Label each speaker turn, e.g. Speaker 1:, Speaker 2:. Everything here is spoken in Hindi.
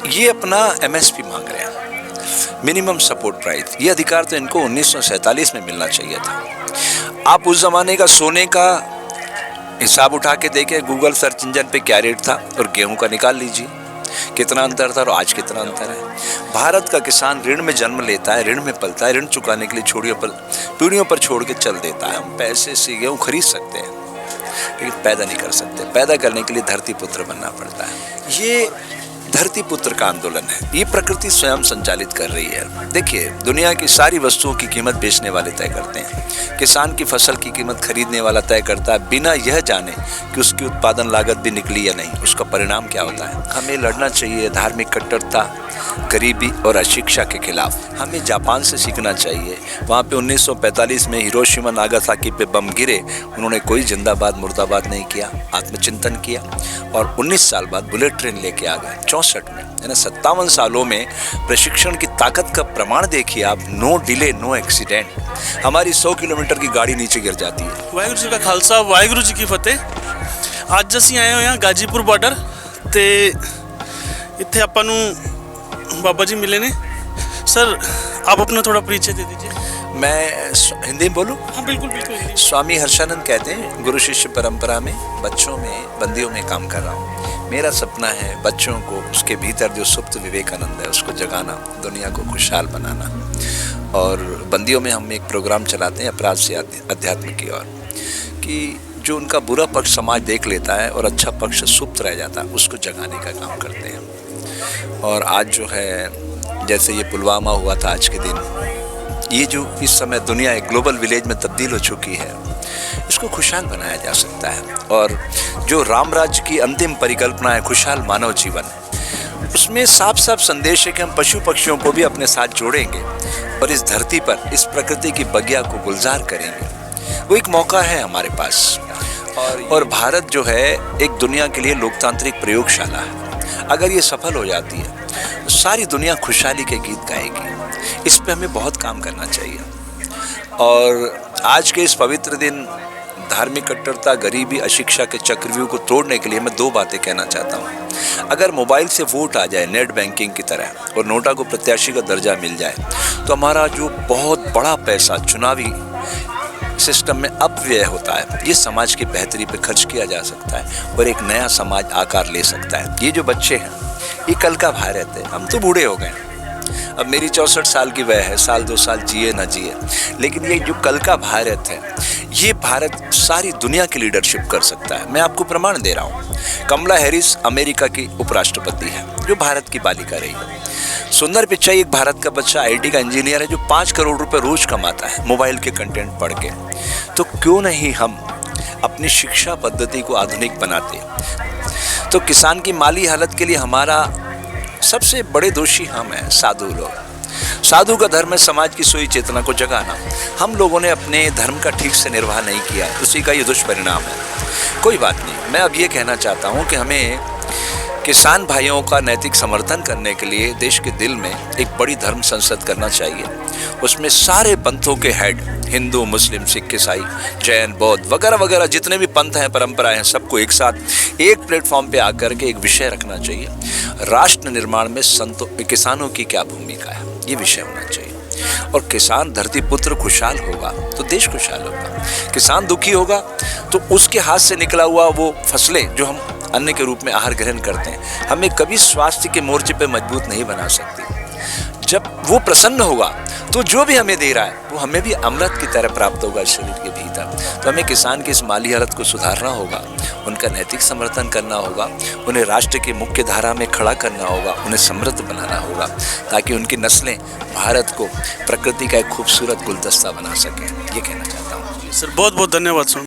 Speaker 1: ये अपना एमएसपी मांग रहे हैं, मिनिमम सपोर्ट प्राइस। ये अधिकार तो इनको 1947 में मिलना चाहिए था। आप उस ज़माने का सोने का हिसाब उठा के देखें, गूगल सर्च इंजन पे क्या रेट था और गेहूं का निकाल लीजिए कितना अंतर था और आज कितना अंतर है। भारत का किसान ऋण में जन्म लेता है, ऋण में पलता है, ऋण चुकाने के लिए पीढ़ियों पर छोड़ के चल देता है। हम पैसे से गेहूँ खरीद सकते हैं लेकिन पैदा नहीं कर सकते। पैदा करने के लिए धरती पुत्र बनना पड़ता है। ये धरती पुत्र का आंदोलन है, ये प्रकृति स्वयं संचालित कर रही है। देखिए, दुनिया की सारी वस्तुओं की कीमत बेचने वाले तय करते हैं, किसान की फसल की कीमत खरीदने वाला तय करता है, बिना यह जाने कि उसकी उत्पादन लागत भी निकली या नहीं, उसका परिणाम क्या होता है। हमें लड़ना चाहिए धार्मिक कट्टरता, गरीबी और अशिक्षा के खिलाफ। हमें जापान से सीखना चाहिए। वहाँ पे 1945 में हिरोशिमा नागासाकी पे बम गिरे, उन्होंने कोई जिंदाबाद मुर्दाबाद नहीं किया, आत्मचिंतन किया और 19 साल बाद बुलेट ट्रेन लेके आ गए 64 में। यानी 57 सालों में प्रशिक्षण की ताकत का प्रमाण देखिए आप। No delay no accident. हमारी 100 किलोमीटर की गाड़ी नीचे गिर जाती है।
Speaker 2: वाहिगुरू जी का खालसा, वाहिगुरू जी की फतेह। ਅੱਜ ਅਸੀਂ ਆਏ ਹੋਏ ਹਾਂ ਗਾਜੀਪੁਰ ਬਾਰਡਰ ਤੇ ਇੱਥੇ ਆਪਾਂ ਨੂੰ बाबा जी मिले ने। सर, आप अपना थोड़ा परिचय दे दीजिए।
Speaker 1: मैं हिंदी में बोलूँ?
Speaker 2: हाँ बिल्कुल बिल्कुल।
Speaker 1: स्वामी हर्षानंद कहते हैं, गुरु शिष्य परंपरा में बच्चों में, बंदियों में काम कर रहा हूँ। मेरा सपना है बच्चों को उसके भीतर जो सुप्त विवेकानंद है उसको जगाना, दुनिया को खुशहाल बनाना। और बंदियों में हम एक प्रोग्राम चलाते हैं अपराध से अध्यात्म की ओर, कि जो उनका बुरा पक्ष समाज देख लेता है और अच्छा पक्ष सुप्त रह जाता है, उसको जगाने का काम करते हैं। और आज जो है, जैसे ये पुलवामा हुआ था आज के दिन, ये जो इस समय दुनिया एक ग्लोबल विलेज में तब्दील हो चुकी है, इसको खुशहाल बनाया जा सकता है। और जो राम राज्य की अंतिम परिकल्पना है खुशहाल मानव जीवन, उसमें साफ साफ संदेश है कि हम पशु पक्षियों को भी अपने साथ जोड़ेंगे और इस धरती पर इस प्रकृति की बगिया को गुलजार करेंगे। वो एक मौका है हमारे पास। और भारत जो है एक दुनिया के लिए लोकतांत्रिक प्रयोगशाला है। अगर ये सफल हो जाती है तो सारी दुनिया खुशहाली के गीत गाएगी। इस पे हमें बहुत काम करना चाहिए। और आज के इस पवित्र दिन धार्मिक कट्टरता, गरीबी, अशिक्षा के चक्रव्यूह को तोड़ने के लिए मैं 2 बातें कहना चाहता हूँ। अगर मोबाइल से वोट आ जाए नेट बैंकिंग की तरह और नोटा को प्रत्याशी का दर्जा मिल जाए, तो हमारा जो बहुत बड़ा पैसा चुनावी सिस्टम में अपव्यय होता है, ये समाज की बेहतरी पे खर्च किया जा सकता है और एक नया समाज आकार ले सकता है। ये जो बच्चे हैं, ये कल का भारत है। हम तो बूढ़े हो गए, अब मेरी 64 साल की वय है, साल 2 साल जिए ना जिए, लेकिन ये जो कल का भारत है, ये भारत सारी दुनिया की लीडरशिप कर सकता है। मैं आपको प्रमाण दे रहा हूँ। कमला हैरिस अमेरिका की उपराष्ट्रपति है, जो भारत की बालिका रही है। सुंदर पिचाई एक भारत का बच्चा आईटी का इंजीनियर है, जो 5 करोड़ रुपए रोज कमाता है मोबाइल के कंटेंट पढ़ के। तो क्यों नहीं हम अपनी शिक्षा पद्धति को आधुनिक बनाते। तो किसान की माली हालत के लिए हमारा सबसे बड़े दोषी हम हैं, साधु लोग। साधु का धर्म है समाज की सोई चेतना को जगाना। हम लोगों ने अपने धर्म का ठीक से निर्वाह नहीं किया, उसी का ये दुष्परिणाम है। कोई बात नहीं, मैं अब ये कहना चाहता हूँ कि हमें किसान भाइयों का नैतिक समर्थन करने के लिए देश के दिल में एक बड़ी धर्म संसद करना चाहिए। उसमें सारे पंथों के हेड, हिंदू, मुस्लिम, सिख, ईसाई, जैन, बौद्ध वगैरह वगैरह जितने भी पंथ हैं, परंपराएं हैं, सबको एक साथ एक प्लेटफॉर्म पे आकर के एक विषय रखना चाहिए। राष्ट्र निर्माण में किसानों की क्या भूमिका है, ये विषय होना चाहिए। और किसान धरती पुत्र खुशहाल होगा तो देश खुशहाल होगा। किसान दुखी होगा तो उसके हाथ से निकला हुआ वो फसलें जो हम अन्न के रूप में आहार ग्रहण करते हैं, हमें कभी स्वास्थ्य के मोर्चे पे मजबूत नहीं बना सकती। जब वो प्रसन्न होगा तो जो भी हमें दे रहा है वो हमें भी अमृत की तरह प्राप्त होगा शरीर के भीतर। तो हमें किसान की इस माली हालत को सुधारना होगा, उनका नैतिक समर्थन करना होगा, उन्हें राष्ट्र की मुख्य धारा में खड़ा करना होगा, उन्हें समृद्ध बनाना होगा, ताकि उनकी नस्लें भारत को प्रकृति का एक खूबसूरत गुलदस्ता बना सकें। ये कहना चाहता हूँ।
Speaker 2: सर बहुत बहुत धन्यवाद सर।